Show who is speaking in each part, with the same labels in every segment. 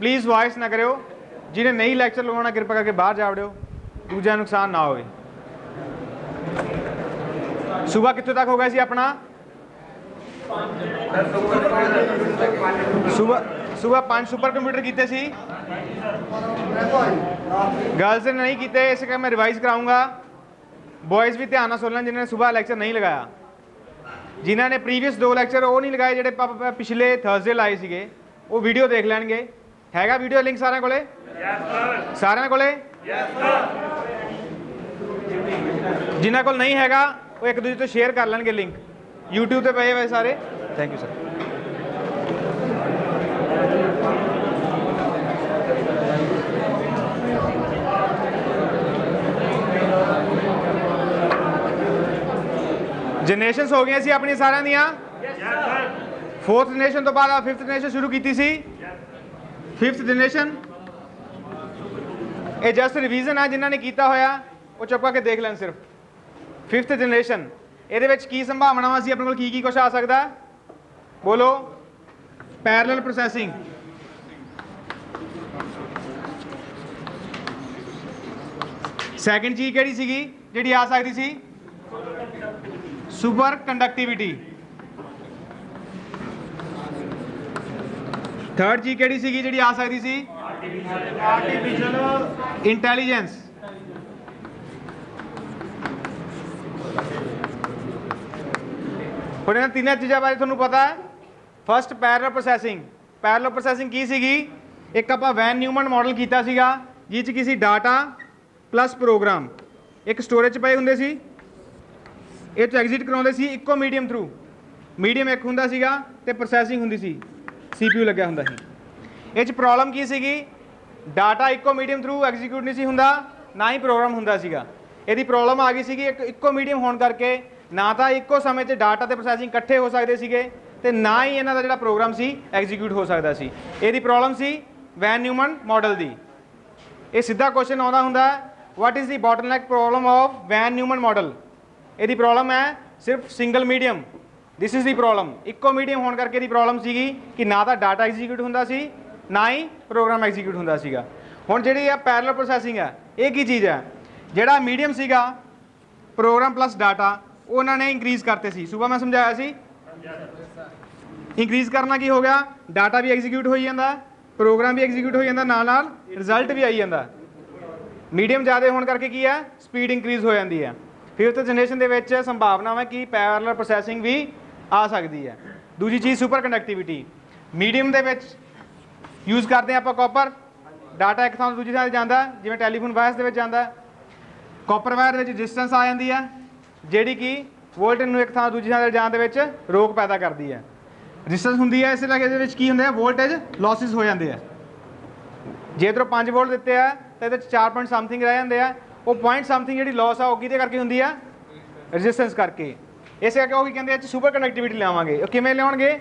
Speaker 1: Please voice ना करो, जिन्हें नहीं लैक्चर लगवाना कृपा करके बाहर जा वड़ो, दूजा नुकसान ना हो। सुबह कितों तक हो गया सी अपना? सुबह 5 सुपर कंप्यूटर किए सी, गर्ल्स ने नहीं किए, इस करके मैं रिवाइज कराऊंगा। बॉयज़ भी ध्यान सुन लें जिन्होंने सुबह लैक्चर नहीं लगाया, जिन्होंने प्रीवियस 2 लैक्चर वो नहीं लगाए, जो पिछले थर्सडे लाए थे वो वीडियो देख लैनगे। हैगा वीडियो लिंक सारे कोले? सारे कोले? जिन्होंने को नहीं हैगा वो एक दूसरे तो शेयर कर लेंगे लिंक, यूट्यूब पे पे हुए सारे। Thank you sir. जनरेशनस हो गई सी अपनी सारिਆਂ ਦੀਆਂ। 4th जनरेशन तो बाद 5th जनरेशन शुरू की सी। 5th जनरेशन ये जस्ट रिवीजन है, जिन्होंने किया होया वो चुप करके देख लैन सिर्फ। 5th जनरेशन ये की संभावना सी अपने को की कुछ आ सकता है? बोलो। पैरेलल प्रोसैसिंग, सैकेंड चीज केड़ी सीगी जिहड़ी आ सकती सी? Super conductivity. थर्ड चीज केड़ी सीगी जिहड़ी आ सकती सी? Artificial intelligence. और इन तीनों चीज़ों बारे तुहानूं पता है? First parallel processing. Parallel processing की सीगी? एक आपां वैन न्यूमन मॉडल कीता सीगा जिस च किसी डाटा प्लस प्रोग्राम एक स्टोरेज पे हुंदे सी, ये एग्जिट कराउंदे सी इक्को मीडियम थ्रू। मीडियम एक हुंदा सीगा ते प्रोसैसिंग हुंदी सी, CPU लग्या हुंदा सी। इह च प्रॉब्लम की सीगी? डाटा इक्को मीडियम थ्रू एग्जीक्यूट नहीं सी हुंदा, ना ही प्रोग्राम हुंदा सीगा। इहदी प्रॉब्लम आ गई सीगी एक इक्को मीडियम होने करके ना तो इक्को समय से डाटा ते प्रोसैसिंग इकट्ठे हो सकते थे ते ना ही इन्हां दा जिहड़ा प्रोग्राम सी एग्जीक्यूट हो सकता सी। इहदी प्रॉब्लम सी वैन न्यूमन मॉडल दी। ये सीधा क्वेश्चन आउंदा हुंदा what is the bottleneck problem of von Neumann model. इहदी प्रॉब्लम है सिर्फ single medium, this is the problem. इक्को मीडियम होने करके प्रॉब्लम सीगी कि ना तो डाटा एग्जीक्यूट हुंदा सी ना ही प्रोग्राम एग्जीक्यूट हुंदा सीगा। हुण जिहड़ी आ पैरेलल प्रोसैसिंग है ये की चीज़ है? जिहड़ा मीडियम सीगा प्रोग्राम प्लस डाटा उन्होंने इंक्रीज़ करते सी। सुबह मैं समझाया सी इंक्रीज़ करना की हो गया, डाटा भी एग्जीक्यूट हो जाता, प्रोग्राम भी एग्जीक्यूट हो जाता, नाल रिजल्ट भी आई जाता। मीडियम ज़्यादा होने करके की है स्पीड इंक्रीज़ हो जाती है। 5th जनरेशन के संभावना है कि पैरेलल प्रोसैसिंग भी आ सकती है। दूसरी चीज़ सुपर कंडक्टिविटी। मीडियम के यूज़ करते हैं आप कॉपर, डाटा एक थां दूजी थां जाता जिवें टैलीफोन वायर्स के जाता, कॉपर वायर में डिस्टेंस आ जाती है जिहड़ी कि वोल्टेज नूं एक थां दूजी थां जाण दे विच रोक पैदा करती है। डिस्टेंस हुंदी है इस लगे इहदे विच की हुंदा है वोल्टेज लॉसिस हो जाते हैं। जे इधरों 5 वोल्ट दिते हैं तो ये 4 पॉइंट समथिंग रह जाते हैं, वो पॉइंट समथिंग जिहड़ी लॉस है वो किहदे करके हुंदी है? रजिस्टेंस करके। इस करके वो कहते हैं सुपर कनैक्टिविटी लियावांगे। वो किवें लियाउणगे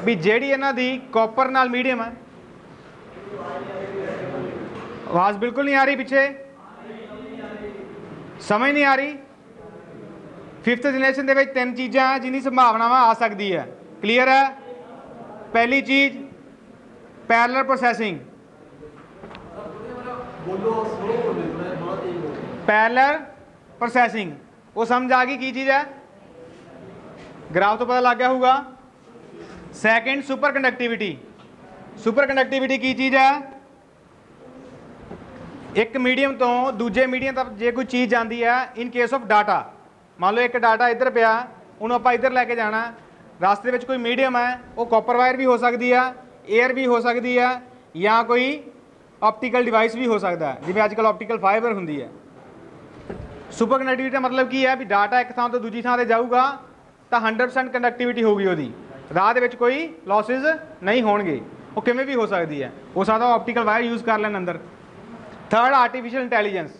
Speaker 1: भी जिहड़ी इन्हां दी कॉपर नाल मीडियम है। आवाज़ बिल्कुल नहीं आ रही, पीछे समझ नहीं आ रही। 5th जनरेशन के 3 चीज़ां जिन्नी संभावना आ सकती है। क्लीयर है? पहली चीज़ पैरेलल प्रोसैसिंग। पैरेलल प्रोसैसिंग वो समझ आ गई की चीज़ है? ग्राफ तो पता लग गया होगा। Second super conductivity. Super conductivity की चीज़ है? एक मीडियम तो दूजे मीडियम तक जे कोई चीज़ जाती है इन केस ऑफ डाटा, मान लो एक डाटा इधर पिया उन्होंने आप इधर लैके जाना, रास्ते में कोई मीडियम है वो कॉपर वायर भी हो सकती है, एयर भी हो सकती है, या कोई ऑप्टिकल डिवाइस भी हो सकता है जिवें अजकल ऑप्टिकल फाइबर होंदी है। सुपर कनैक्टिविटी मतलब की है भी डाटा एक थां तो दूजी थां ते जाऊगा तो 100% कनैक्टिविटी होगी, वो राह दे विच कोई लॉसिस नहीं होणगे। वो किवें भी हो सकती है, हो सकता ऑप्टिकल वायर यूज़ कर लैन अंदर। Third artificial intelligence.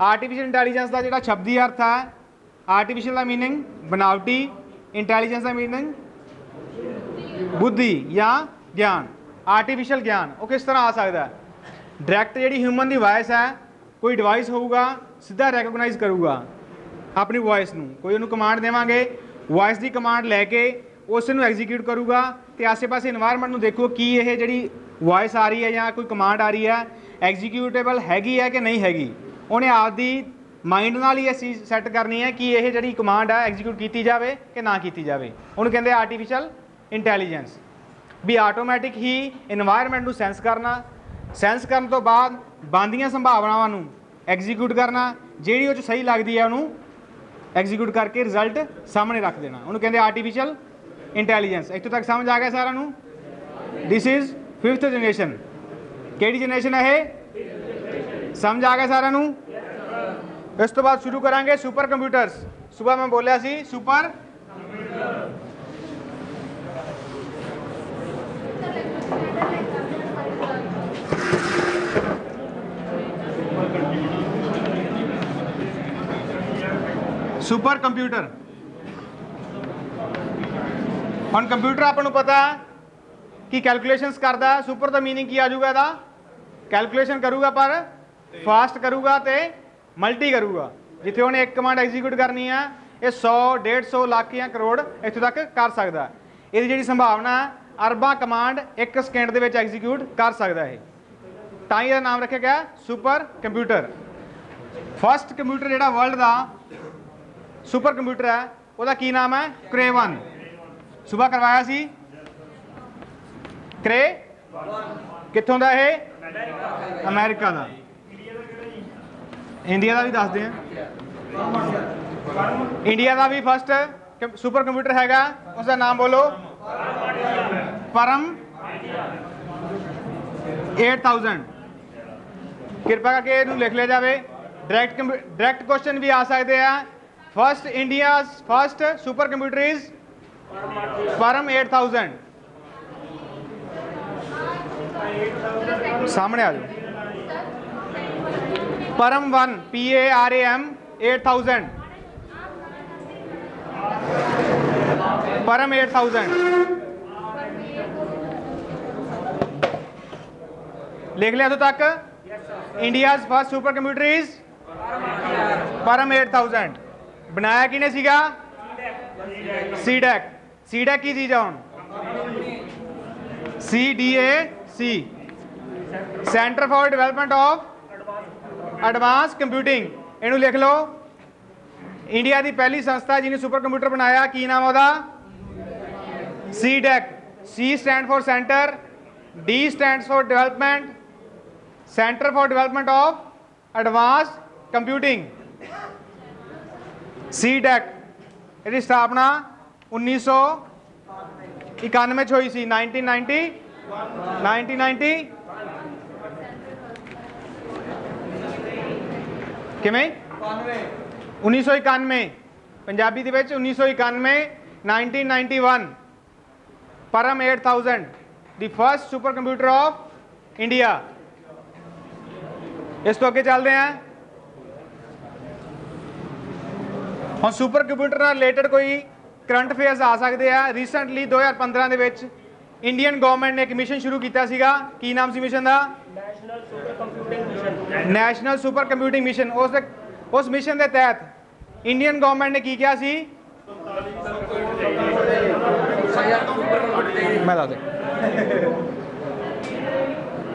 Speaker 1: Artificial intelligence का जिहड़ा शब्दी अर्थ है, आर्टिफिशियल का मीनिंग बनावटी, इंटैलीजेंस का मीनिंग बुद्धि या ज्ञान। आर्टिफिशियल ज्ञान वो किस तरह आ सकता है? डायरैक्ट जी ह्यूमन की वॉइस है, कोई डिवाइस होगा सीधा रैकोगनाइज करूगा अपनी वॉइस नूं, कोई उन्होंने कमांड देवांगे, वॉइस की कमांड लैके उस नूं एग्जीक्यूट करूगा तो आसे पासे इन्वायरमेंट देखो कि ये जी वॉइस आ रही है या कोई कमांड आ रही है एग्जीक्यूटेबल हैगी है कि नहीं हैगी। उन्हें आपदी माइंड नाल ही चीज़ सैट करनी है कि यह जी कमांड है एग्जीक्यूट की जाए कि ना की जाए। उन्होंने कहते आर्टिफिशियल इंटैलीजेंस भी आटोमैटिक ही इन्वायरमेंट को सेंस करना, सेंस करने तो बाद बनदियां संभावनावां एग्जीक्यूट करना, जिहड़ी वो सही लगती है उन्होंने एग्जीक्यूट करके रिजल्ट सामने रख देना। उन्होंने कहते आर्टिफिशियल इंटैलीजेंस। इतों तक समझ आ गया सारा नू? This is 5th generation. केड़ी जनरेशन है ये? समझ आ गया सारा नू? इस तो बाद शुरू करांगे सुपर कंप्यूटर्स। सुबह मैं बोलिया सी सुपर सुपर कंप्यूटर। हम कंप्यूटर आपको पता कि कैलकुलेशनस करता है। सुपर का मीनिंग की आ जाऊगा इसका? कैलकुलेशन करूगा पर फास्ट करूगा तो मल्टी करूगा। जिथे उन्हें एक कमांड एग्जीक्यूट करनी है ये 100 150 लाख या करोड़ इतों तक कर सकता है। ये जी संभावना है अरबा कमांड एक सेकेंड के एग्जीक्यूट कर सकता है। ताई का नाम रखा गया सुपर कंप्यूटर। फर्स्ट कंप्यूटर जो वर्ल्ड का सुपर कंप्यूटर है वह की नाम है? क्रे 1। सुबह करवाया सी क्रे कितों का है? अमेरिका का। इंडिया का भी दस दें। इंडिया का भी फर्स्ट सुपर कंप्यूटर हैगा, उसका नाम बोलो। परम 8000। कृपा करके लिख लिया जाए। डायरैक्ट क्वेश्चन भी आ सकते हैं। First India first super computer is परम 8000। सामने आ जाओ। परम 1 PARAM 8000। परम 8000 लिख लिया तो तक। India first super computer is परम 8000। बनाया किने सीगा? सीडैक। सीडैक की चीज है हम? CDAC centre for development of advance computing. इनू लिख लो। इंडिया की पहली संस्था जिन्हें सुपर कंप्यूटर बनाया की नाम है? CDAC. C stand for centre, D stand for development, centre for development of advance computing. CDAC इसकी स्थापना 1991 हुई सी। 1990 किमें 1991 पंजाबी 1991 1991 परम 8000 the first super computer of India. इस तो अगे चलते हैं। हम सुपर कंप्यूटर नाल रिलेटेड कोई करंट अफेयर्स आ सकते हैं। रिसेंटली 2015 के इंडियन गवर्नमेंट ने एक मिशन शुरू किया सीगा। की नाम सी मिशन का? National super computing mission. उस मिशन के तहत इंडियन गवर्नमेंट ने की किया सी? मैं दस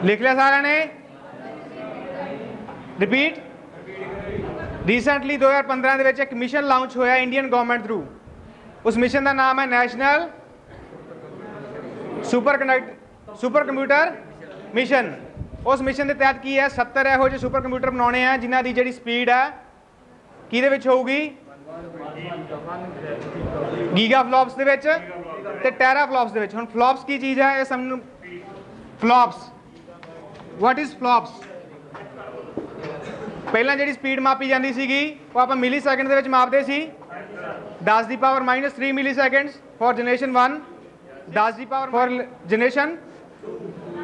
Speaker 1: लिख लिया सारे ने? रिपीट। रिसेंटली 2015 के एक मिशन लॉन्च होया इंडियन गवर्नमेंट थ्रू। उस मिशन का नाम है नैशनल सुपर कंप्यूटर मिशन। उस मिशन के तहत की है 70 यहो जे सुपर कंप्यूटर बनाने हैं जिन्हों की जी स्पीड है कि होगी गीगा फ्लॉप्स के टेरा फ्लॉप्स के। हम फ्लॉप्स की चीज़ है ये समझ। Flops what is flops? पहला जी स्पीड मापी जाती सी वो आप मिली सैकेंड के मापते सी। 10 की power -3 millisecond for generation 1, 10 की पावर फॉर जनरेशन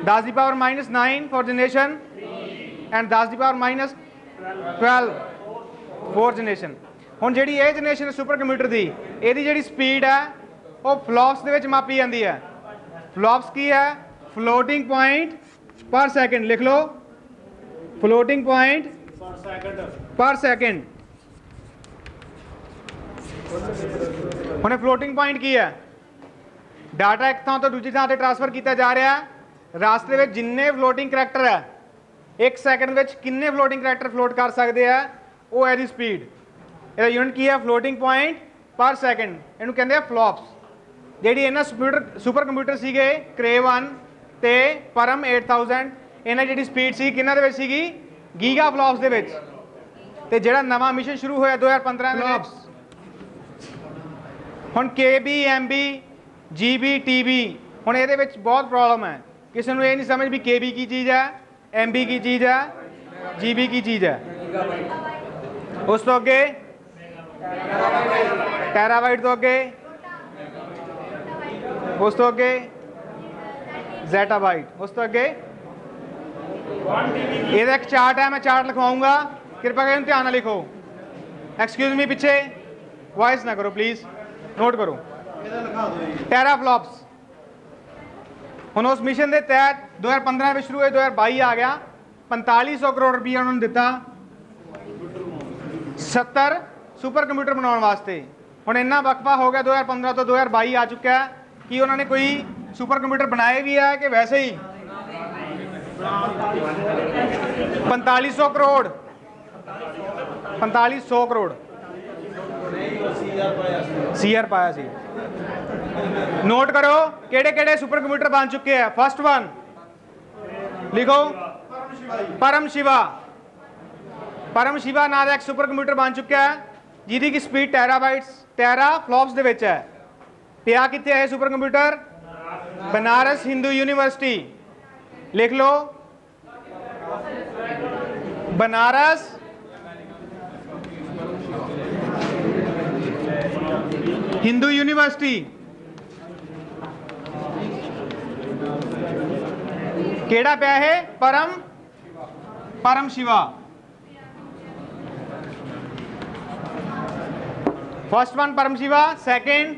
Speaker 1: 10 की पावर -9 फॉर जनरेशन एंड 10 की पावर -12 फॉर जनरेशन। हुण जिहड़ी ये जनरेशन सुपर कंप्यूटर की यदी जी स्पीड है वो फ्लॉप्स के मापी जाती है। फ्लॉप्स की है? फ्लोटिंग पॉइंट पर सैकेंड। लिख लो फ्लोटिंग पॉइंट पर सैकेंड। उन्हें फ्लोटिंग पॉइंट की है डाटा एक थां तो दूजी थां ते ट्रांसफर किया जा रहा है, रास्ते में जिन्ने फ्लोटिंग करैक्टर है एक सैकेंड में किन्ने फ्लोटिंग करैक्टर फ्लोट कर सकते हैं, वो है दी स्पीड। ਇਹਦਾ यूनिट की है फ्लोटिंग पॉइंट पर सैकेंड, ਇਹਨੂੰ ਕਹਿੰਦੇ ਆ फ्लॉप्स। ਜਿਹੜੀ ਇਹਨਾਂ सुपर कंप्यूटर ਸੀਗੇ क्रेव 1 ਤੇ परम 8000, ਇਹਨਾਂ ਜਿਹੜੀ स्पीड ਸੀ ਕਿੰਨਾ ਦੇ ਵਿੱਚ ਸੀਗੀ, ਗੀਗਾ फ्लॉप्स ਦੇ ਵਿੱਚ। ਤੇ ਜਿਹੜਾ ਨਵਾਂ ਮਿਸ਼ਨ ਸ਼ੁਰੂ ਹੋਇਆ 2015 ਦੇ ਵਿੱਚ, ਹੁਣ KB MB GB TB, ਹੁਣ ਇਹਦੇ ਵਿੱਚ ਬਹੁਤ ਪ੍ਰੋਬਲਮ ਹੈ। ਕਿਸੇ ਨੂੰ ਇਹ ਨਹੀਂ ਸਮਝ ਵੀ KB ਕੀ ਚੀਜ਼ ਹੈ, MB ਕੀ ਚੀਜ਼ ਹੈ, GB ਕੀ ਚੀਜ਼ ਹੈ। ਉਸ ਤੋਂ ਅੱਗੇ ਟੈਰਾਬਾਈਟ ਤੋਂ ਅੱਗੇ, ਉਸ ਤੋਂ ਅੱਗੇ ਜ਼ੈਟਾਬਾਈਟ, ਉਸ ਤੋਂ ਅੱਗੇ ਇਹਦਾ ਇੱਕ ਚਾर्ट है, मैं चार्ट लिखवाऊंगा, कृपया करके ध्यान ਨਾਲ लिखो। एक्सक्यूज मी, पीछे वॉइस ना करो प्लीज, नोट करो। टेराफ्लॉप्स ਹੁਣ उस मिशन के तहत 2015 में शुरू हुए, 2022 आ गया, 4500 करोड़ रुपया उन्होंने दिता 70 सुपर कंप्यूटर बनाने वास्ते। ਹੁਣ ਇੰਨਾ वक्फा हो गया 2015 तो 2022 आ चुका है कि उन्होंने कोई सुपर कंप्यूटर बनाए भी है कि वैसे ही 4500 करोड़ 4500 करोड़ सीआर पाया सी। नोट करो केड़े केड़े सुपर कंप्यूटर बन चुके हैं। फर्स्ट वन लिखो, परम शिवा। परम शिवा नाम का एक सुपर कंप्यूटर बन चुका है जिहदी की स्पीड टेराबाइट्स टेरा फ्लॉप्स दे विच है। पिया कित्थे है super computer, Banaras Hindu university. लिख लो, बनारस हिंदू यूनिवर्सिटी। केड़ा पिया है, परम परम शिवा। फर्स्ट वन परम शिवा, सेकेंड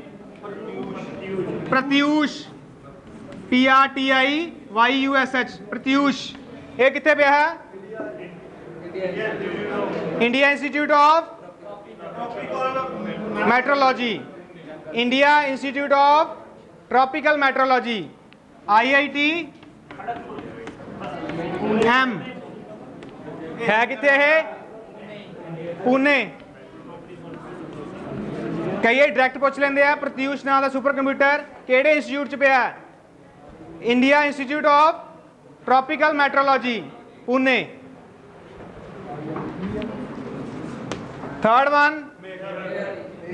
Speaker 1: प्रत्यूष PRTIYUSH प्रत्यूष। ये कितने पे है, India institute of metrology, India institute of tropical metrology, IIT M है कितने है, पुणे। कई डायरैक्ट पूछ लेंगे हैं, प्रत्यूष नाम का सुपर कंप्यूटर केड़े इंस्टीट्यूट च पिया, India institute of tropical meteorology Pune. Third one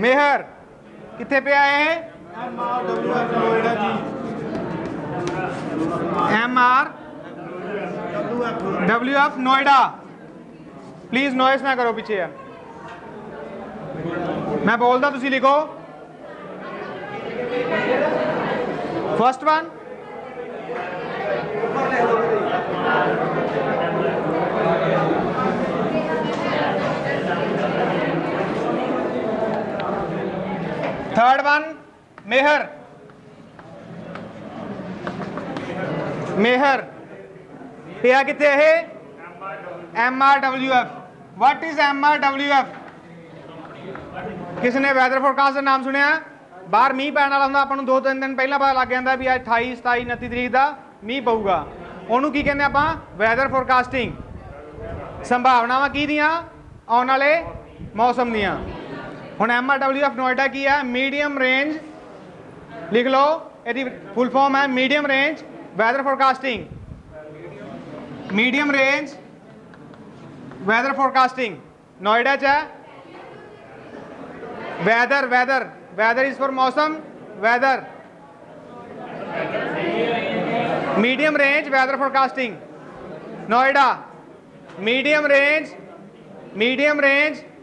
Speaker 1: Mihir, कितने पे आए हैं, MRWF नोएडा। प्लीज नॉइस ना करो पीछे, मैं बोलता तुसी लिखो। फर्स्ट वन थर्ड वन मेहर, मेहर पिया कितने है, MRWF। What is MRWF? किसने वैदर फोरकास्ट का नाम सुनिया? बाहर मीह पैण वाला हुंदा, आपां नूं 2-3 दिन पहला पता लग जाता भी 28 27 29 तरीक का मीह पऊगा। उहनूं की कहंदे आपां, वैदर फोरकास्टिंग। संभावनावां की दियां, आउण वाले मौसम दियां। हुण MRWF नोएडा की है, मीडियम रेंज। लिख लो, यदि फुल फॉर्म है medium range weather forecasting. Medium range weather forecasting Noida च है। Weather weather weather is for मौसम, weather. Medium range weather forecasting Noida, medium range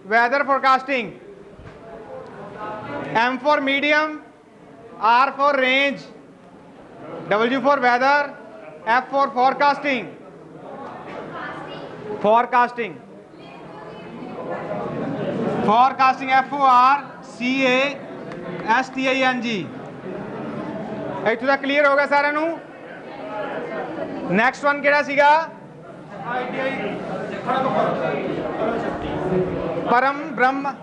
Speaker 1: weather forecasting. M for medium, R for range, W for weather, F for forecasting. Forecasting forecasting FORCASTING। इत्थों तक clear हो गया सारे नूं। Next one किहड़ा सीगा, परम ब्रह्म।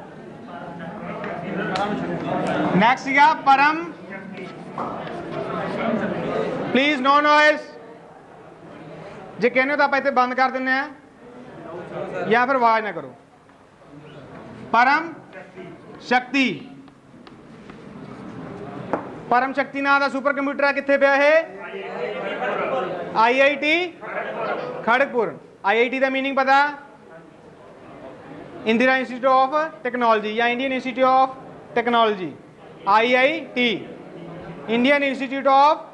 Speaker 1: Next सीगा परम प्लीज नो नॉइज। जे कहने हो तो आप इतने बंद कर दें या फिर आवाज ना करो। परम शक्ति, परम शक्ति नाम का सुपर कंप्यूटर कितने पिया है? IIT खड़गपुर। IIT का मीनिंग पता? इंदिरा इंस्टीट्यूट ऑफ टेक्नोलॉजी या Indian institute of technology. IIT Indian institute of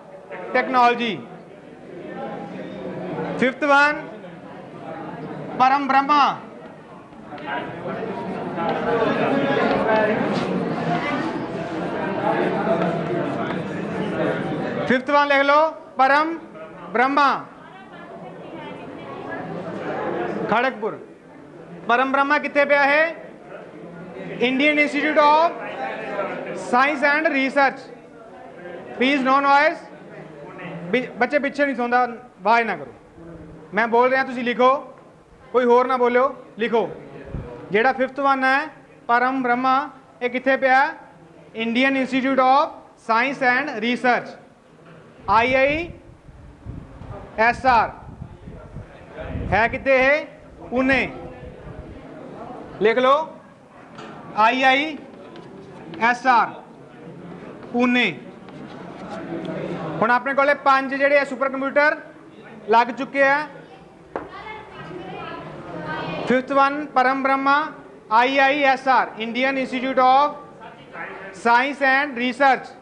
Speaker 1: technology. Fifth one परम ब्रह्मा। फिफ्थ वन लिख लो, परम ब्रह्मा खड़गपुर। परम ब्रह्मा कितने पे है? Indian institute of science and research. Please no noise. बच्चे पिछे नहीं सौंदा, आवाज ना करो। मैं बोल रहा तुम लिखो, कोई होर ना बोलो, लिखो। जेड़ा फिफ्थ वन है परम ब्रह्मा, ये कितने पे है? Indian institute of science and research IISR है कितने है? पुणे। लिख लो IISR पुणे। हुण अपने कोले 5 जेडे सुपर कंप्यूटर लग चुके हैं। फिफ्थ वन परम Brahma, IISR Indian institute of science and research.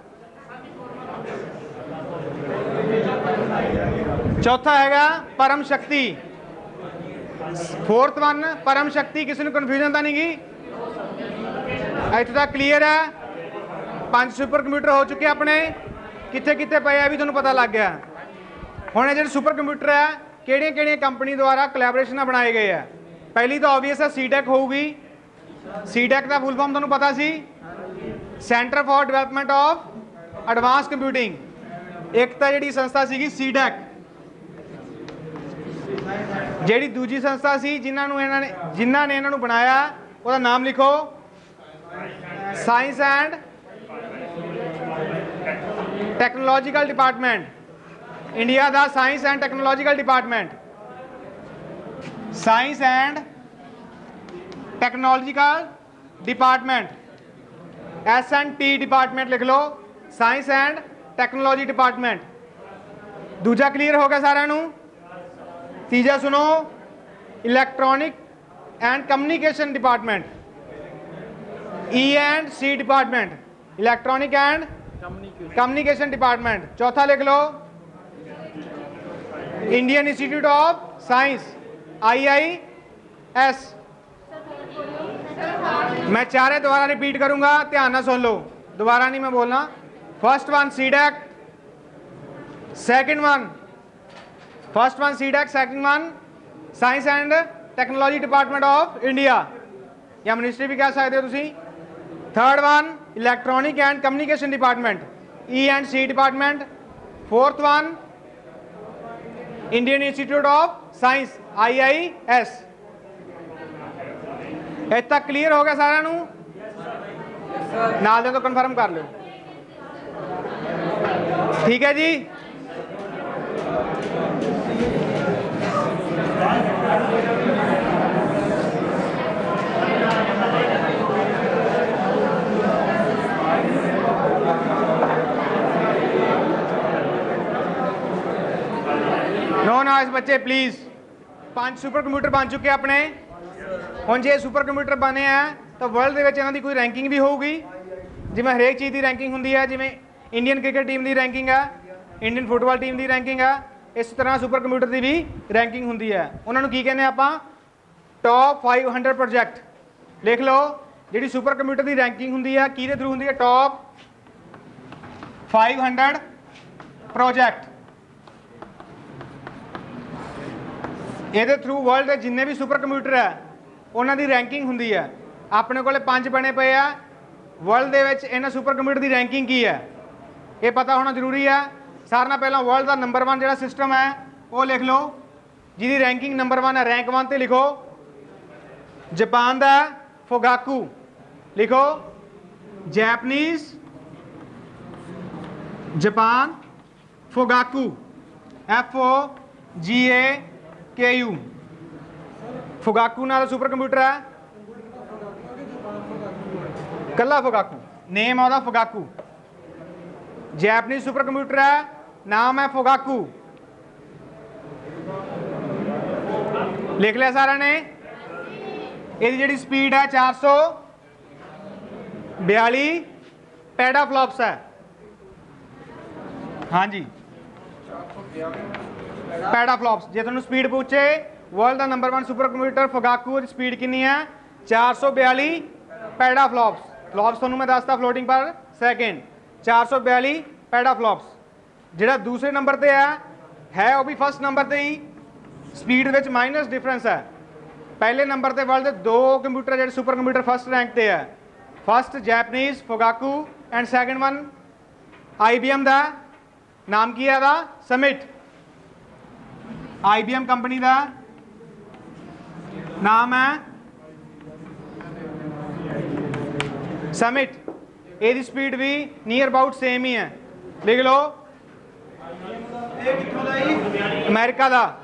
Speaker 1: चौथा हैगा परम शक्ति। फोर्थ वन परम शक्ति, किसी ने कन्फ्यूजन तो नहीं की? इतने तक क्लीयर है? 5 सुपर कंप्यूटर हो चुके अपने, कितने कितने पे भी तुहानूं पता लग गया। हुण जो सुपर कंप्यूटर है किहड़ियां कंपनी द्वारा कोलैबोरेशन बनाए गए हैं? पहली तो ऑबवियस है CDEC होगी। CDEC का फुल फॉर्म तुहानूं पता सी? Centre for development of advance computing. एक तो जी संस्था सी CDEC, जी दूजी संस्था सी जिन्होंने इन्हों बनाया, उसका नाम लिखो, science and technological department. India का science and technological department, science and technological department, S&T department लिख लो, साइंस एंड टेक्नोलॉजी डिपार्टमेंट। दूजा क्लीयर हो गया सारा नू? तीजा सुनो, electronic and communication department, E&C department, electronic and communication department. चौथा लिख लो, Indian institute of science IIS। मैं चारे दोबारा रिपीट करूंगा, ध्यान ना सुन लो, दोबारा नहीं मैं बोलना। First one CDEC, second one CDEC, second one science and technology department of India या मिनिस्ट्री भी कह सकते हो तुसी। Third one electronic and communication department E&C department. Fourth one Indian institute of science IIS। इतना तक क्लीयर हो गया सारा नू? नाल दे तो कन्फर्म कर लो, ठीक है जी। नो नॉइस बच्चे प्लीज। 5 सुपर कंप्यूटर बन चुके अपने। हुण जे सुपर कंप्यूटर बने हैं तो वर्ल्ड दे विच इन्हां दी कोई रैंकिंग भी होगी, जिवें हरेक चीज़ की रैंकिंग हुंदी है। जिवें इंडियन क्रिकेट टीम की रैंकिंग है, इंडियन फुटबॉल टीम की रैंकिंग है, इस तरह सुपर कंप्यूटर की भी रैंकिंग हुंदी है। उन्होंने की कहने आपां टॉप 500 प्रोजैक्ट। लिख लो, जी सुपर कंप्यूटर की रैंकिंग हुंदी है किहदे थ्रू हुंदी है? Top 500 project. ये थ्रू वर्ल्ड के जिन्ने भी सुपर कंप्यूटर है उन्होंने रैंकिंग हुंदी है। अपने को 5 बने पे आ। वर्ल्ड के इन्होंने सुपर कंप्यूटर की रैंकिंग की है ये पता होना जरूरी है। सारे नाल पहला वर्ल्ड का नंबर 1 जो सिस्टम है वो लिख लो, जिसकी रैंकिंग नंबर 1 है। रैंक 1 ते लिखो जापान का फोगाकू, लिखो जैपनीज जापान फोगाकू, FOGAKU, फोगाकू नाल सुपर कंप्यूटर है, कला फोगाकू, नेम आता फोगाकू। जैपनीज सुपर कंप्यूटर है, नाम है फोगाकू। लिख लिया सारा ने। इसकी जी स्पीड है 442 पेटाफ्लॉप्स है। हाँ जी, पेटाफ्लॉप्स। जे तुहानू स्पीड पूछे वर्ल्ड का नंबर 1 सुपर कंप्यूटर फोगाकू स्पीड कितनी है 442 पेटाफ्लॉप्स। फ्लॉप्स तुहानू मैं दसता फ्लोटिंग पर सेकेंड 442 पेटाफ्लॉप्स। जिहड़ा दूसरे नंबर पर है वह भी फर्स्ट नंबर पर ही स्पीड विच माइनस डिफरेंस है। पहले नंबर पर वर्ल्ड दो कंप्यूटर जो सुपर कंप्यूटर फर्स्ट रैंक पे है। First Japanese फोगाकू and second one IBM का नाम की है समिट। IBM कंपनी का नाम है समिट। इसकी स्पीड भी नियर अबाउट सेम ही है। लिख लो, अमेरिका का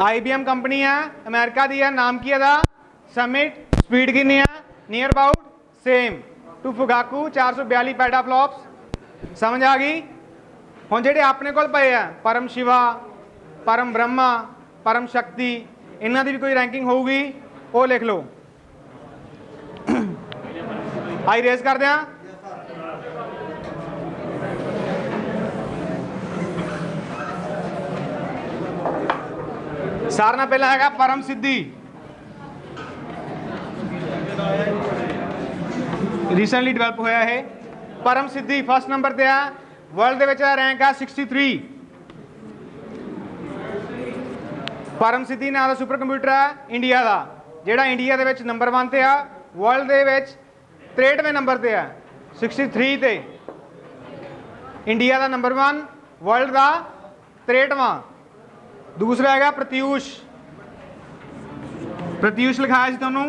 Speaker 1: IBM कंपनी है, अमेरिका दी है, नाम की है समिट। स्पीड कितनी है near about same to Fugaku 442 petaflops. समझ आ गई। हुण जिहड़े अपने कोल पए आ परम शिवा, परम ब्रह्मा, परम शक्ति, इन्हां दी भी कोई रैंकिंग होगी वो लिख लो। आई रेस कर दें। सारे नाल पहला है परम सिद्धि, रिसेंटली डिवेलप होया है। परम सिद्धि फर्स्ट नंबर पे है, वर्ल्ड के रैंक है 63। परम सिद्धि नाम का सुपर कंप्यूटर है इंडिया का, जोड़ा इंडिया के नंबर 1 पे है, वर्ल्ड के 63वें नंबर पे है। 63 ते इंडिया का नंबर 1, वर्ल्ड का 63वां। दूसरा है प्रत्यूष। प्रत्यूष लिखाया तुहानू,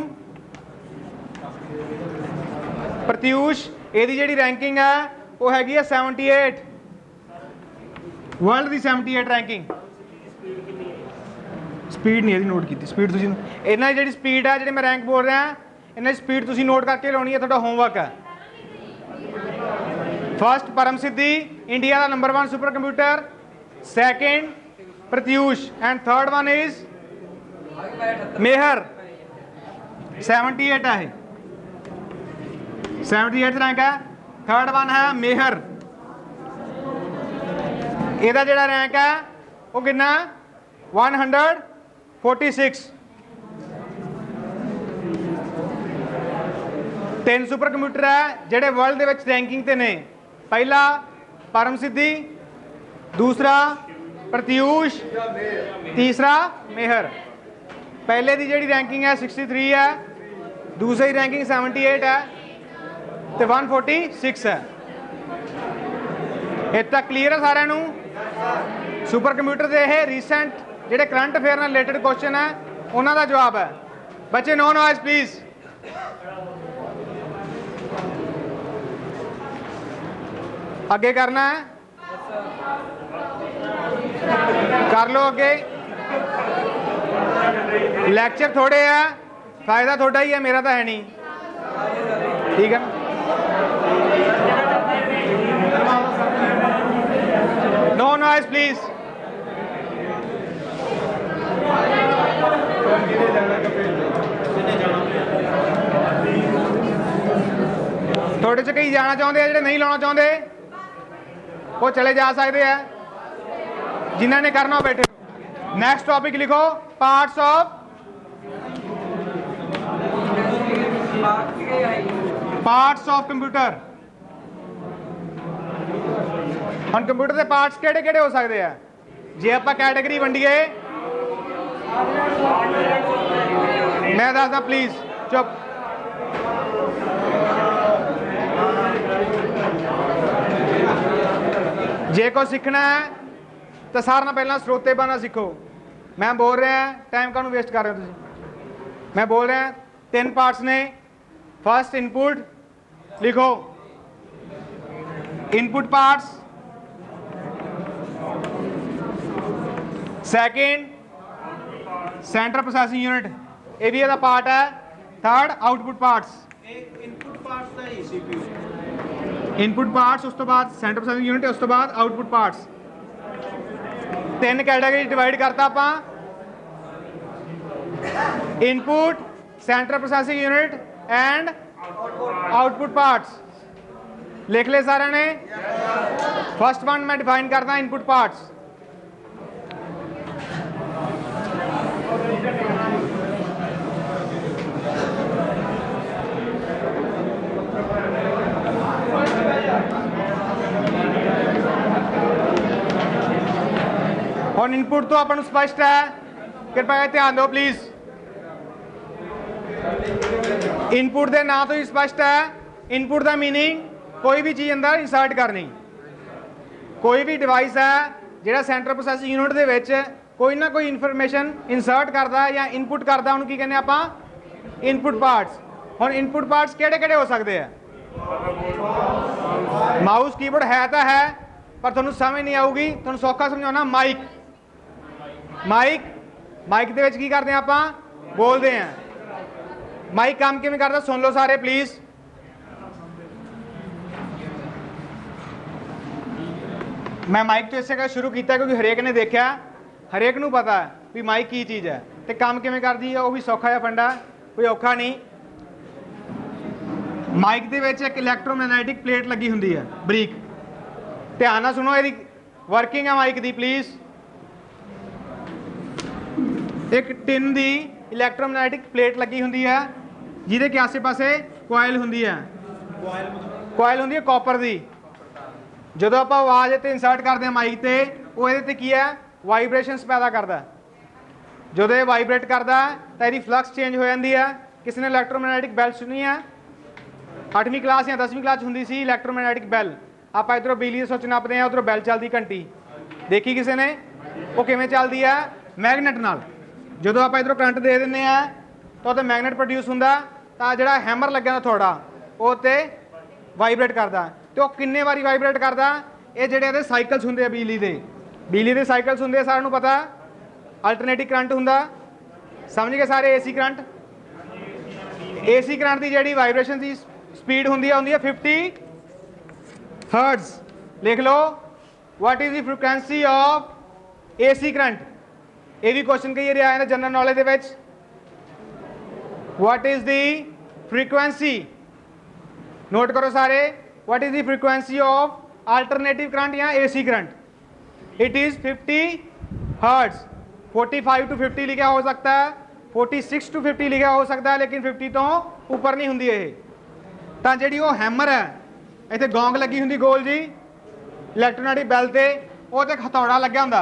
Speaker 1: प्रत्यूष एदी जी रैंकिंग है वो हैगी है 78, वर्ल्ड की 78 रैंकिंग। स्पीड नहीं नोट की, स्पीड इन्होंने जी स्पीड है जी मैं रैंक बोल रहा इन्हें स्पीड तुम नोट करके लानी है, थोड़ा होमवर्क है। फर्स्ट परम सिद्धि इंडिया का number 1 super computer, second Pratyush and third one is Mihir 78 है, 78 रैंक है। थर्ड वन है मेहर, ਇਹਦਾ ਜਿਹੜਾ रैंक है वो कितना 146। 3 सुपर कंप्यूटर है ਜਿਹੜੇ वर्ल्ड ਦੇ ਵਿੱਚ रैंकिंग ਤੇ ਨੇ। पहला परम सिद्धि, दूसरा प्रत्यूष, तीसरा मेहर। पहले की जी रैंकिंग है 63 है, दूसरे की रैंकिंग 78 है तो 146 है। इतना क्लीयर है सारे नूं। सुपर कंप्यूटर के ये रीसेंट ਜਿਹੜੇ करंट अफेयर ਨਾਲ रिलेटेड क्वेश्चन है उन्होंने जवाब है। बच्चे नो नॉइज प्लीज। अगे करना है, कर लो अगे। लैक्चर थोड़े है, फायदा थोड़ा ही है, मेरा तो है नहीं, ठीक है। No noise please. थोड़े च कई जाना चाहते हैं, जो नहीं लाना चाहते वो चले जा सकते हैं, जिन्होंने ने करना बैठे। नेक्स्ट टॉपिक लिखो, पार्ट्स ऑफ कंप्यूटर। हम कंप्यूटर के पार्ट्स केड़े केड़े हो सकते हैं जे आप कैटेगरी वंडीए। मैं दसदा प्लीज, चुप। जे को सीखना है तो सारा पहला स्रोते बनना सीखो। मैं बोल रहा टाइम कानू वेस्ट कर रहे हो तुम। मैं बोल रहा 3 पार्ट्स ने, फर्स्ट इनपुट, लिखो input parts, second central processing unit, ये भी ਇਹਦਾ पार्ट है, third output parts,
Speaker 2: input parts ਦਾ ਹੀ CPU
Speaker 1: इनपुट पार्ट्स, उस तो बाद सेंट्रल प्रोसेसिंग यूनिट, उस तो बाद आउटपुट पार्ट्स। तीन कैटेगरी डिवाइड करता ਆਪਾਂ, input, central processing unit and output parts. लिख ले सारे ने। फर्स्ट वन मैं डिफाइन करता इनपुट पार्ट्स। और इनपुट तो अपन स्पष्ट है, कृपया ध्यान दो प्लीज। इनपुट के नाम तो ही स्पष्ट है। इनपुट का मीनिंग कोई भी चीज़ अंदर इंसर्ट करनी। कोई भी डिवाइस है जिहड़ा सेंट्रल प्रोसेसिंग यूनिट दे विच कोई ना कोई इनफॉर्मेशन इंसर्ट करता है या इनपुट करता, उन्होंने की कहने आपां इनपुट पार्ट्स। हुण इनपुट पार्ट्स किहड़े-किहड़े हो सकते हैं? माउस कीबोर्ड है तो है, पर तुहानूं समझ नहीं आऊगी, तुहानूं सौखा समझाउणा। माइक, माइक माइक दे विच की करते हैं आपां? बोलते हैं। माइक काम किवें करदा? सुन लो सारे प्लीज़। मैं माइक तो इसे शुरू किया क्योंकि हरेक ने देखा, हरेक नूं पता है भी माइक की चीज़ है तो काम किवें करदी है, वो भी सौखा जिहा फंडा, कोई औखा नहीं। माइक दे विच एक इलैक्ट्रोमैग्नैटिक प्लेट लगी हुंदी है बरीक। ध्यान नाल सुनो, इहदी वर्किंग है माइक दी प्लीज़। एक टिन दी इलैक्ट्रोमैग्नैटिक प्लेट लगी हुंदी है जिहदे के आसे पासे कोयल हुंदी है। कोयल हुंदी है कॉपर दी। जो आप आवाज़ इत्ते इंसर्ट करते हैं माइक ते, वो इहदे ते की है वाइब्रेशनस पैदा करता है। जो ये वाइब्रेट करता है तो यदि फ्लक्स चेंज हो जाती है। किसी ने इलैक्ट्रोमैग्नैटिक बैल सुनी है? 8वीं क्लास या 10वीं क्लास होंगी सी इलैक्ट्रोमैग्नैटिक बैल। आप इधरों बिजली के सुच नपते हैं, उधरों बैल चलती घंटी देखी किसी ने? वो किवें चलती है? मैगनेट नाल। जो आप इधरों करंट दे दें तो उत्ते मैगनेट प्रोड्यूस होंदा, तो जिहड़ा हैमर लग्या थोड़ा वो उत्ते वाइब्रेट करता। तो किन्ने वारी वाइब्रेट करता? ये जिहड़े साइकल्स होंदे आ बिजली के साइकल्स होंदे, सारिਆਂ ਨੂੰ पता। अल्टरनेटिव करंट होंदा, समझ गए सारे? एसी करंट, एसी करंट की जिहड़ी वाइब्रेशन की स्पीड होंदी है 50 हर्ट्ज। लिख लो, what is the frequency of AC current? ये भी क्वेश्चन कई बार आया जनरल नॉलेज दे विच। What is the frequency? Note करो सारे, what is the frequency of alternative current या AC current? It is 50 hertz. 45 to 50 लिखा हो सकता है, 46 to 50 लिखा हो सकता है, लेकिन 50 तो ऊपर नहीं होंगी। ये तो जी वो हैमर है, इतने गौंग लगी होंगी गोल जी इलैक्ट्रोमैग्नेटिक बैल से, वो तो हथौड़ा लग्या होंदा।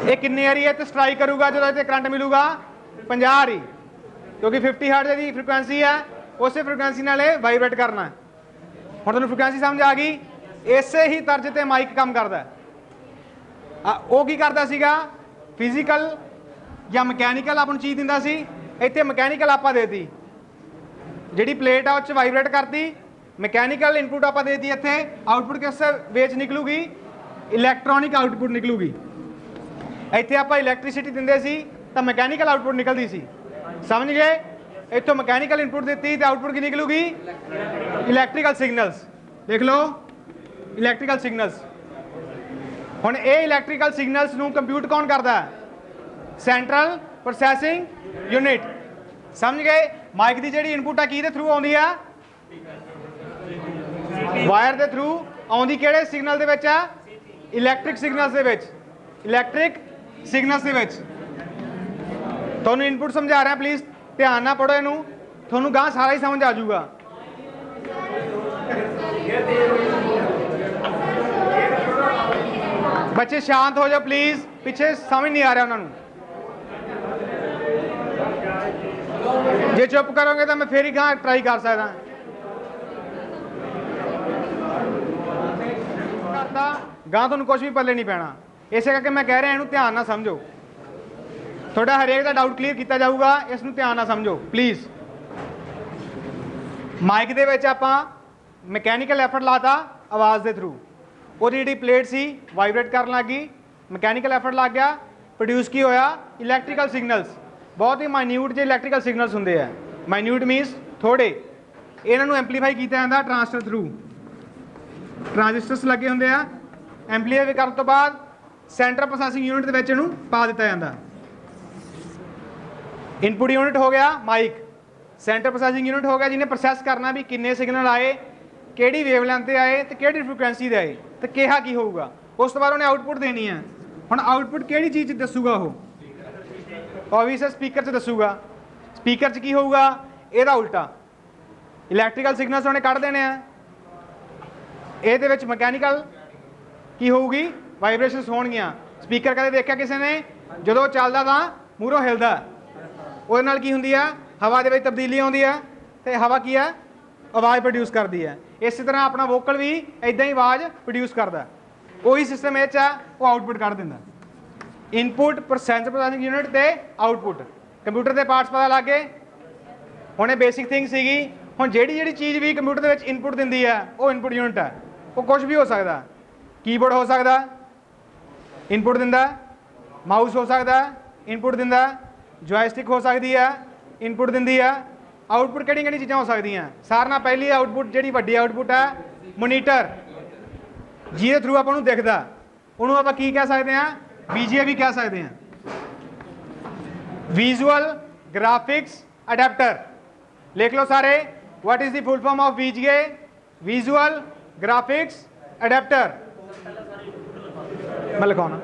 Speaker 1: ये किन्नी वारी इत्ते स्ट्राइक करूगा जो इत्ते करंट मिलूगा? 50 वारी, क्योंकि 50 हर्ट्ज की फ्रीक्वेंसी है, उस फ्रीक्वेंसी नाल वाइब्रेट करना। हुण तुहानूं फ्रीक्वेंसी समझ आ गई? इसे ही तर्ज ते माइक काम करता है। वो की करता सीगा? फिजिकल या मकैनिकल आप चीज़ दिंदा सी, इत्थे मकैनिकल आप देती। जिहड़ी प्लेट आ उस वाइब्रेट करती, मकैनिकल इनपुट आप देती, इत्थे आउटपुट किस वे च निकलूगी? Electronic output निकलूगी। इत्थे आप इलैक्ट्रिसिटी दिंदे सी तो मकैनिकल आउटपुट निकलती सी। समझ गए? इत्थों मकैनिकल इनपुट दी तो आउटपुट की निकलूगी? Electrical signals. लिख लो, इलैक्ट्रिकल सिग्नल्स। हुण ये इलैक्ट्रिकल सिग्नल्स नूं कंप्यूट कौन करता है? Central processing unit. समझ गए? माइक की जिहड़ी इनपुट है किहदे थ्रू आउंदी है? वायर के थ्रू आउंदी। किहड़े सिग्नल दे विच है? इलैक्ट्रिक सिग्नल्स दे विच। इलैक्ट्रिक सिग्नल्स दे विच तुहानूं इनपुट समझा रहा, प्लीज़ ध्यान नाल पढ़ो इहनूं, तुहानूं गांह सारा ही समझ आ जाऊगा। बच्चे शांत हो जाओ प्लीज़, पीछे समझ नहीं आ रहा उन्होंने। जे चुप करोगे तो मैं फिर ही गांह ट्राई कर सकता। गांह तुहानूं कुछ भी पल्ले नहीं पैना। इसे करके मैं कह रहा इनू ध्यान ना समझो, थोड़ा हरेक का डाउट क्लीयर किया जाऊगा, इसनूं ध्यान ना समझो प्लीज़। ਮਾਈਕ ਦੇ ਵਿੱਚ ਆਪਾਂ ਮਕੈਨੀਕਲ ਐਫਰਟ ਲਾਤਾ ਆਵਾਜ਼ ਦੇ ਥਰੂ, ਉਹਦੀ ਜਿਹੜੀ ਪਲੇਟ ਸੀ ਵਾਈਬ੍ਰੇਟ ਕਰਨ ਲੱਗ ਗਈ, ਮਕੈਨੀਕਲ ਐਫਰਟ ਲੱਗ ਗਿਆ, ਪ੍ਰੋਡਿਊਸ ਕੀ ਹੋਇਆ ਇਲੈਕਟ੍ਰੀਕਲ ਸਿਗਨਲਸ, ਬਹੁਤ ਹੀ ਮਾਈਨਿਊਟ ਜਿਹੇ ਇਲੈਕਟ੍ਰੀਕਲ ਸਿਗਨਲਸ ਹੁੰਦੇ ਆ, ਮਾਈਨਿਊਟ ਮੀਨਸ ਥੋੜੇ, ਇਹਨਾਂ ਨੂੰ ਐਂਪਲੀਫਾਈ ਕੀਤਾ ਜਾਂਦਾ ਟਰਾਂਸਟਰ ਥਰੂ, ਟ੍ਰਾਂजिस्टर्स ਲੱਗੇ ਹੁੰਦੇ ਆ, ਐਂਪਲੀਫਾਈ ਕਰਨ ਤੋਂ ਬਾਅਦ ਸੈਂਟਰਲ ਪ੍ਰੋਸੈਸਿੰਗ ਯੂਨਿਟ ਦੇ ਵਿੱਚ ਇਹਨੂੰ ਪਾ ਦਿੱਤਾ ਜਾਂਦਾ। ਇਨਪੁਟ ਯੂਨਿਟ ਹੋ ਗਿਆ ਮਾਈਕ, ਸੈਂਟਰਲ ਪ੍ਰੋਸੈਸਿੰਗ ਯੂਨਿਟ ਹੋ ਗਿਆ ਜਿਹਨੇ ਪ੍ਰੋਸੈਸ ਕਰਨਾ ਵੀ ਕਿੰਨੇ ਸਿਗਨਲ ਆਏ, ਕਿਹੜੀ ਵੇਵਲੈਂਥ ਤੇ ਆਏ ਤੇ ਕਿਹੜੀ ਫ੍ਰੀਕੁਐਂਸੀ ਦੇ ਆਏ ਤੇ ਕਿਹਾ ਕੀ ਹੋਊਗਾ, ਉਸ ਤੋਂ ਬਾਅਦ ਉਹਨੇ ਆਊਟਪੁੱਟ ਦੇਣੀ ਹੈ। ਹੁਣ ਆਊਟਪੁੱਟ ਕਿਹੜੀ ਚੀਜ਼ 'ਚ ਦੱਸੂਗਾ ਉਹ, ਓਬਵੀਅਸ ਸਪੀਕਰ 'ਚ ਦੱਸੂਗਾ, ਸਪੀਕਰ 'ਚ ਕੀ ਹੋਊਗਾ ਇਹਦਾ ਉਲਟਾ, ਇਲੈਕਟ੍ਰੀਕਲ ਸਿਗਨਲਸ ਉਹਨੇ ਕੱਢ ਦੇਣੇ ਆ, ਇਹਦੇ ਵਿੱਚ ਮਕੈਨੀਕਲ ਕੀ ਹੋਊਗੀ ਵਾਈਬ੍ਰੇਸ਼ਨਸ ਹੋਣਗੀਆਂ। ਸਪੀਕਰ ਕਦੇ ਦੇਖਿਆ ਕਿਸੇ ਨੇ ਜਦੋਂ ਚੱਲਦਾ ਤਾਂ ਮੂਹਰੋਂ ਹਿਲਦਾ, ਉਹਦੇ ਨਾਲ ਕੀ ਹੁੰਦੀ ਆ ਹਵਾ ਦੇ ਵਿੱਚ ਤਬਦੀਲੀ ਆਉਂਦੀ ਆ ਤੇ ਹਵਾ ਕੀ ਆ ਆਵਾਜ਼ ਪ੍ਰੋਡਿਊਸ ਕਰਦੀ ਹੈ। ਇਸੇ ਤਰ੍ਹਾਂ ਆਪਣਾ ਵੋਕਲ ਵੀ ਇਦਾਂ ਹੀ ਆਵਾਜ਼ ਪ੍ਰੋਡਿਊਸ ਕਰਦਾ, ਉਹੀ ਸਿਸਟਮ ਇਹ 'ਚ ਆ, ਉਹ ਆਊਟਪੁੱਟ ਕੱਢ ਦਿੰਦਾ। ਇਨਪੁੱਟ ਪਰ ਸੈਂਸਰ ਪ੍ਰੋਸੈਸਿੰਗ ਯੂਨਿਟ ਤੇ ਆਊਟਪੁੱਟ, ਕੰਪਿਊਟਰ ਦੇ ਪਾਰਟਸ ਪਤਾ ਲੱਗ ਗਏ। ਹੁਣ ਇਹ ਬੇਸਿਕ ਥਿੰਗ ਸੀਗੀ। ਹੁਣ ਜਿਹੜੀ ਚੀਜ਼ ਵੀ ਕੰਪਿਊਟਰ ਦੇ ਵਿੱਚ ਇਨਪੁੱਟ ਦਿੰਦੀ ਹੈ ਉਹ ਇਨਪੁੱਟ ਯੂਨਿਟ ਹੈ, ਉਹ ਕੁਝ ਵੀ ਹੋ ਸਕਦਾ, ਕੀਬੋਰਡ ਹੋ ਸਕਦਾ ਇਨਪੁੱਟ ਦਿੰਦਾ, ਮਾਊਸ ਹੋ ਸਕਦਾ ਇਨਪੁੱਟ ਦਿੰਦਾ, ਜੋਇਸਟਿਕ ਹੋ ਸਕਦੀ ਹੈ ਇਨਪੁੱਟ ਦਿੰਦੀ ਹੈ। ਆਊਟਪੁੱਟ ਕਿਹੜੀਆਂ ਚੀਜ਼ਾਂ ਹੋ ਸਕਦੀਆਂ, ਸਾਰਿਆਂ ਨਾਲ ਪਹਿਲੀ ਆਊਟਪੁੱਟ ਜਿਹੜੀ ਵੱਡੀ ਆਊਟਪੁੱਟ ਹੈ ਮੋਨੀਟਰ, ਜਿਹਦੇ ਥਰੂ ਆਪਾਂ ਨੂੰ ਦਿਖਦਾ, ਉਹਨੂੰ ਆਪਾਂ ਕੀ ਕਹਿ ਸਕਦੇ ਹਾਂ VGA ਵੀ ਕਹਿ ਸਕਦੇ ਹਾਂ, ਵਿਜ਼ੂਅਲ ਗ੍ਰਾਫਿਕਸ ਅਡੈਪਟਰ। ਲਿਖ ਲਓ ਸਾਰੇ, what is the full form of VGA? Visual Graphics Adapter। मैं लिखाऊँ ना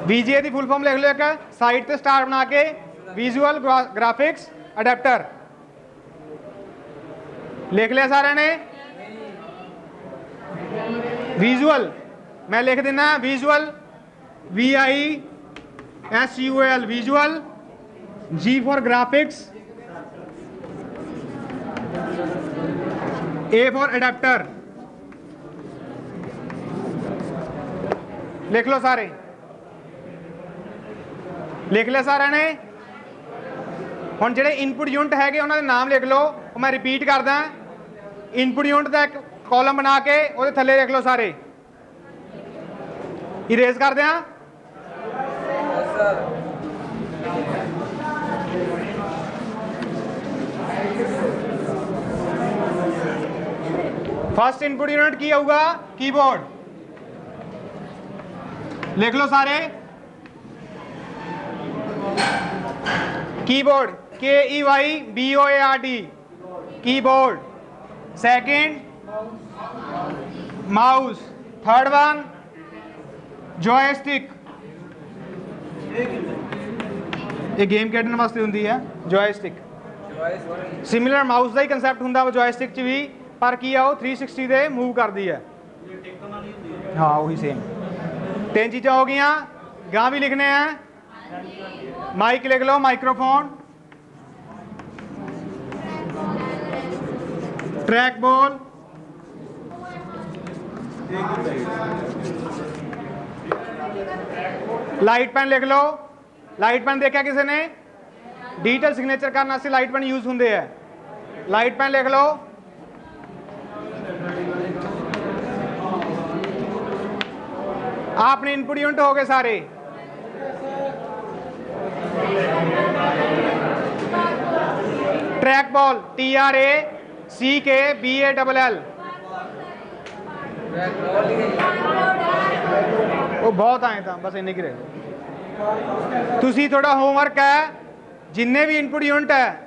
Speaker 1: VGA की फुल फॉर्म लिख लो, एक साइड से स्टार बना के विजुअल ग्राफिक्स अडेप्टर लिख लिया सारे ने। विजुअल मैं लिख देना visual VISUAL visual, G for graphics, A for adapter. लिख लो सारे, लिख लिया सारे ने। हुण जिहड़े इनपुट यूनिट है उन्होंने नाम लिख लो, मैं रिपीट करदा। इनपुट यूनिट का एक कॉलम बना के वो थले लिख लो सारे, इरेज कर दें। फर्स्ट इनपुट यूनिट की होगा कीबोर्ड, लिख लो सारे keyboard, KEYBOARD keyboard. Second mouse, third one joystick, ये गेम खेडने वास्ते होंदी है जॉयस्टिक। सिमिलर माउस का ही कंसैप्ट होंदा वा जॉयस्टिक च भी, पर की आ 360 दे मूव करती है। हाँ वही सेम। तीन चीज़ा हो गई, गां भी लिखने हैं। माइक लिख लो, microphone, track ball, light pen लिख लो। लाइट पेन देखा किसी ने, डिजिटल सिग्नेचर करने से लाइट पेन यूज होंगे है, लाइट पेन लिख लो। आपने इनपुट यूनिट हो गए सारे। ट्रैक बॉल, TRACKBALL, वो बहुत आए था, बस इन्ने की रहे। तुसी थोड़ा होमवर्क है, जिन्ने भी इनपुट यूनिट है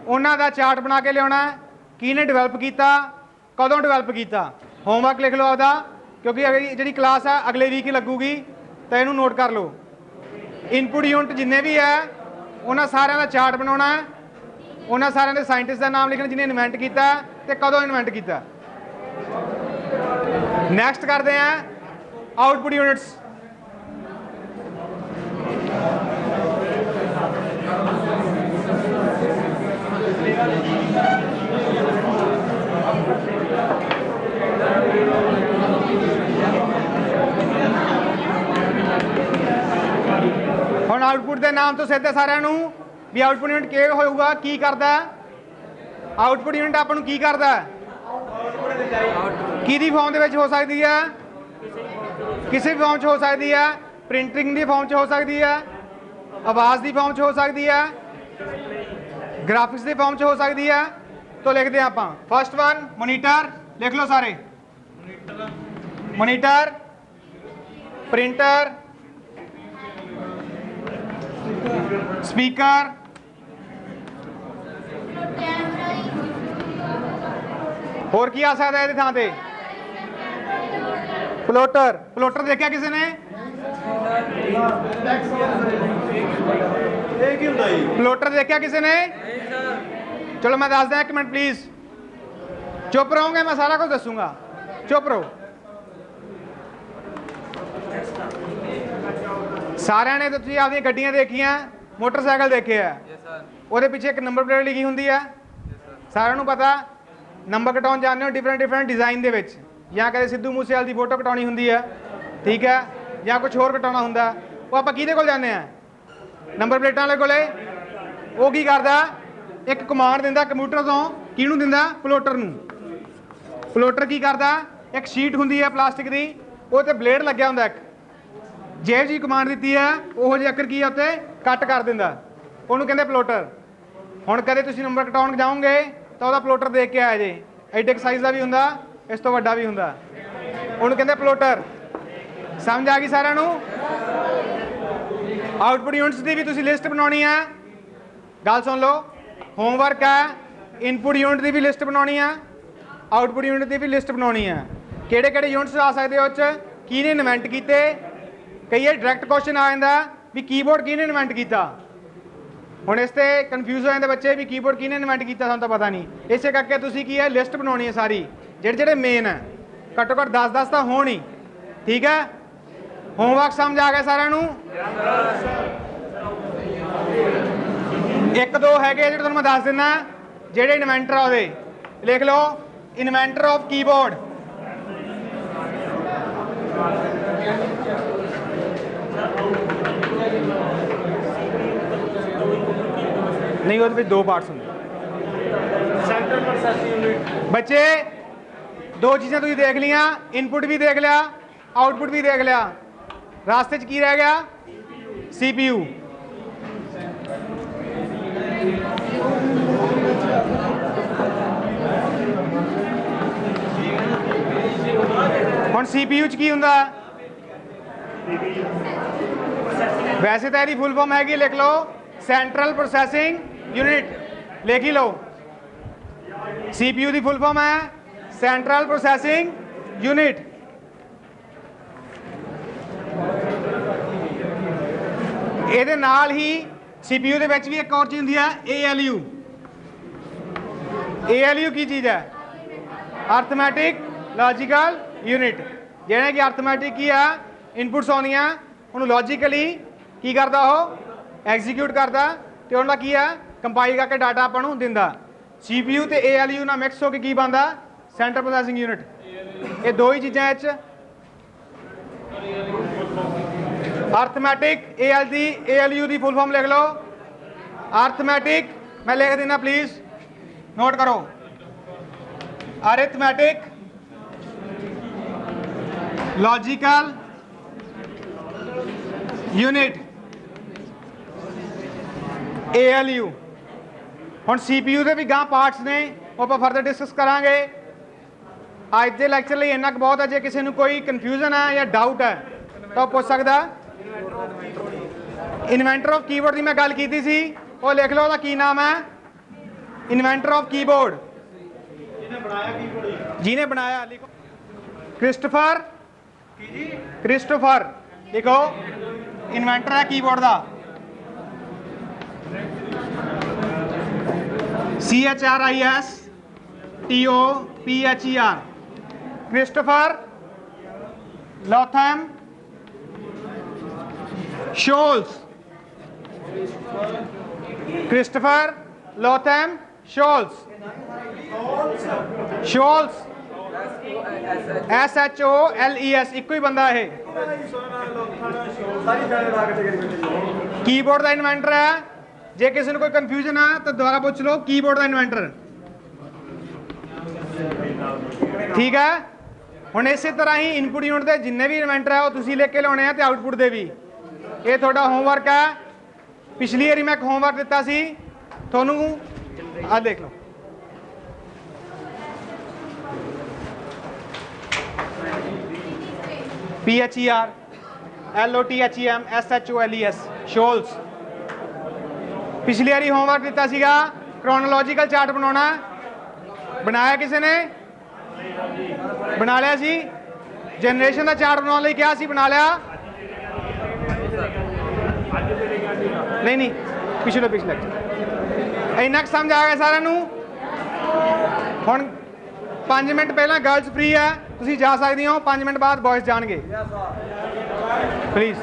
Speaker 1: उन्हों का चार्ट बना के लिया, किने डिवेलप किया, कदों डिवेलप किया। होमवर्क लिख लो आपका, क्योंकि अगली जी क्लास है अगले वीक ही लगूगी, तो इनू नोट कर लो। इनपुट यूनिट जिन्ने भी है उन्होंने सारे का चार्ट बनाना है, उन्होंने सारे के साइंटिस्ट का नाम लिखना जिन्हें इन्वेंट किया तो कदों इन्वेंट किया। नैक्सट करते हैं आउटपुट यूनिट्स। हुण आउटपुट के नाम तो सीधे सारिਆਂ ਨੂੰ भी आउटपुट यूनिट क्या होगा, की करता है। ਆਊਟਪੁੱਟ ਯੂਨਿਟ ਆਪਾਂ ਨੂੰ ਕੀ ਕਰਦਾ ਹੈ? ਕਿਹਦੀ ਫਾਰਮ ਦੇ ਵਿੱਚ ਹੋ ਸਕਦੀ ਹੈ? ਕਿਸੇ ਵੀ ਫਾਰਮ 'ਚ ਹੋ ਸਕਦੀ ਹੈ। ਪ੍ਰਿੰਟਿੰਗ ਦੀ ਫਾਰਮ 'ਚ ਹੋ ਸਕਦੀ ਹੈ, ਆਵਾਜ਼ ਦੀ ਫਾਰਮ 'ਚ ਹੋ ਸਕਦੀ ਹੈ, ग्राफिक्स की फॉर्म च हो सकती है। तो लिखते हैं आप फर्स्ट वन मोनीटर, लिख लो सारे, मोनीटर, प्रिंटर, स्पीकर, होर की आ सकता है थां ते? प्लोटर, प्लोटर देखा किसी ने? प्लोटर देखा किसी ने? चलो मैं दस दिया, एक मिनट प्लीज, चुप रहोगे, मैं सारा कुछ दसूंगा, चुप रहो। सारे ने तो तुसीं आपदी गड्डियां देखियां, मोटरसाइकिल देखे है, ਉਹਦੇ ਪਿੱਛੇ ਇੱਕ ਨੰਬਰ ਪਲੇਟ ਲਿਖੀ ਹੁੰਦੀ ਹੈ, ਸਾਰਿਆਂ ਨੂੰ ਪਤਾ। ਨੰਬਰ ਕਟਾਉਣ ਜਾਂਦੇ ਹੋ ਡਿਫਰੈਂਟ ਡਿਫਰੈਂਟ ਡਿਜ਼ਾਈਨ ਦੇ ਵਿੱਚ, ਜਾਂ ਕਦੇ ਸਿੱਧੂ ਮੂਸੇਵਾਲੇ ਦੀ ਫੋਟੋ ਕਟਾਉਣੀ ਹੁੰਦੀ ਹੈ, ਠੀਕ ਹੈ, ਜਾਂ ਕੁਝ ਹੋਰ ਕਟਾਉਣਾ ਹੁੰਦਾ, ਉਹ ਆਪਾਂ ਕਿਹਦੇ ਕੋਲ ਜਾਂਦੇ ਆ? ਨੰਬਰ ਪਲੇਟਾਂ ਵਾਲੇ ਕੋਲੇ। ਉਹ ਕੀ ਕਰਦਾ? ਇੱਕ ਕਮਾਂਡ ਦਿੰਦਾ ਕੰਪਿਊਟਰ ਤੋਂ, ਕਿਹਨੂੰ ਦਿੰਦਾ? ਪਲੋਟਰ ਨੂੰ। ਪਲੋਟਰ ਕੀ ਕਰਦਾ? ਇੱਕ ਸ਼ੀਟ ਹੁੰਦੀ ਹੈ ਪਲਾਸਟਿਕ ਦੀ, ਉਹ ਤੇ ਬਲੇਡ ਲੱਗਿਆ ਹੁੰਦਾ ਇੱਕ, ਜਿਹੋ ਜਿਹੀ ਕਮਾਂਡ ਦਿੱਤੀ ਹੈ ਉਹੋ ਜਿਹੇ ਅੱਖਰ ਕੀ ਆ ਉੱਤੇ ਕੱਟ ਕਰ ਦਿੰਦਾ, ਉਹਨੂੰ ਕਹਿੰਦੇ ਪਲੋਟਰ। ਹੁਣ ਕਦੇ ਤੁਸੀਂ ਨੰਬਰ ਕਟਾਉਣ ਜਾਓਗੇ ਤਾਂ ਉਹਦਾ ਪਲੋਟਰ ਦੇਖ ਕੇ ਆਇਆ ਜੇ, ਐਡੇ ਕੁ ਸਾਈਜ਼ ਦਾ ਵੀ ਹੁੰਦਾ, ਇਸ ਤੋਂ ਵੱਡਾ ਵੀ ਹੁੰਦਾ, ਉਹਨੂੰ ਕਹਿੰਦੇ ਪਲੋਟਰ। ਸਮਝ ਆ ਗਈ ਸਾਰਿਆਂ ਨੂੰ? आउटपुट यूनिट्स की भी तुसी लिस्ट बनानी है, गल सुन लो, होमवर्क है। इनपुट यूनिट की भी लिस्ट बनानी है, आउटपुट यूनिट की भी लिस्ट बनानी है, किहड़े किहड़े यूनिट्स आ सकते हो, किहने इन्वेंट किए। कई बार डायरैक्ट क्वेश्चन आ जाता भी कीबोर्ड किहने इन्वेंट किया, हुण इस ते कन्फ्यूज हो जाते बच्चे भी कीबोर्ड किहने इन्वेंट किया, सानूं तां पता नहीं। इस करके तुसी की है लिस्ट बनानी है सारी, जिहड़े मेन है, घट्टो घट्ट 10-10 तो होण ही, ठीक है। होमवर्क समझ आ गया सारिਆਂ ਨੂੰ? एक दो है जो तुहानूं मैं दस दिना, जेडे इन्वेंटर आ ਉਹਦੇ लिख लो, इन्वेंटर ऑफ कीबोर्ड। नहीं ਉਹਦੇ ਵਿੱਚ दो पार्ट्स ਹੁੰਦੇ।
Speaker 2: Central processing unit.
Speaker 1: बच्चे दो चीज़ें तुसीं देख लिया, इनपुट भी देख लिया, आउटपुट भी देख लिया, रास्ते च की रह गया? CPU। ਹੁਣ CPU च की हुंदा? वैसे तो यदि फुल फॉर्म हैगी, लिख लो सेंट्रल प्रोसेसिंग यूनिट, लिख ही लो। CPU की फुल फॉर्म है सेंट्रल प्रोसेसिंग यूनिट। ਇਹਦੇ ਨਾਲ ਹੀ CPU ਦੇ ਵਿੱਚ ਵੀ ਇੱਕ ਹੋਰ ਚੀਜ਼ ਹੁੰਦੀ ਹੈ, ALU। ALU ਕੀ ਚੀਜ਼ ਹੈ? Arithmetic logical unit. ਜਿਹੜੇ ਕਿ ਅਰਥਮੈਟਿਕ ਕੀ ਆ, ਇਨਪੁਟਸ ਆਉਂਦੀਆਂ, ਉਹਨੂੰ ਲੌਜੀਕਲੀ ਕੀ ਕਰਦਾ, ਉਹ ਐਗਜ਼ੀਕਿਊਟ ਕਰਦਾ, ਤੇ ਉਹਨਾਂ ਦਾ ਕੀ ਆ, ਕੰਪਾਈਲ ਕਰਕੇ ਡਾਟਾ ਆਪਾਂ ਨੂੰ ਦਿੰਦਾ। CPU ਤੇ ALU ਨਾਲ ਮਿਕਸ ਹੋ ਕੇ ਕੀ ਬਣਦਾ? Central processing unit. ਇਹ ਦੋ ਹੀ ਚੀਜ਼ਾਂ ਵਿੱਚ अर्थमैटिक ALU की फुल फॉर्म लिख लो। अर्थमैटिक मैं लिख देना, प्लीज नोट करो। Arithmetic logical unit ALU। हुण CPU के भी गां पार्ट्स ने, वो आप फर्दर डिस्कस करांगे। अज के लैक्चर लिए इन्ना बहुत है, जे किसी को कोई कन्फ्यूजन है या डाउट है तो पूछ सकता। इन्वेंटर ऑफ कीबोर्ड की मैं गल की सी, वो लिख लो, की नाम है? Inventor of keyboard. जिन्हें बनाया लिखो क्रिस्टोफर, क्रिस्टोफर लिखो, इन्वेंटर है कीबोर्ड का। CHRISTOPHER, Christopher Latham Sholes. Christopher Latham Sholes. Sholes SHOLES, इको ही बंदा है। कीबोर्ड का इन्वेंटर है। जे किसी को कोई कन्फ्यूजन है तो दोबारा पूछ लो, कीबोर्ड का इन्वेंटर ठीक है हुण इस तरह ही इनपुट यूनिट के जिन्ने भी इवेंटर है वो तुसीं लिख के लाने ते आउटपुट दे भी ये थोड़ा होमवर्क है पिछली बारी मैं एक होमवर्क दिता सी थोनू आ देख लो PHER LOTHEM SHOLES शोल्स पिछली बारी होमवर्क दिता सीगा क्रोनोलॉजिकल चार्ट बनाना बनाया किसी ने बना लिया सी जनरेशन का चार्ट बनाने लिए क्या सी बना लिया नहीं नहीं पिछले पिछले इन्ना समझ आ गया सारे हुण 5 मिनट पहला गर्ल्स फ्री है तुसीं जा सकदी हो 5 मिनट बाद बॉयज़ जाणगे प्लीज़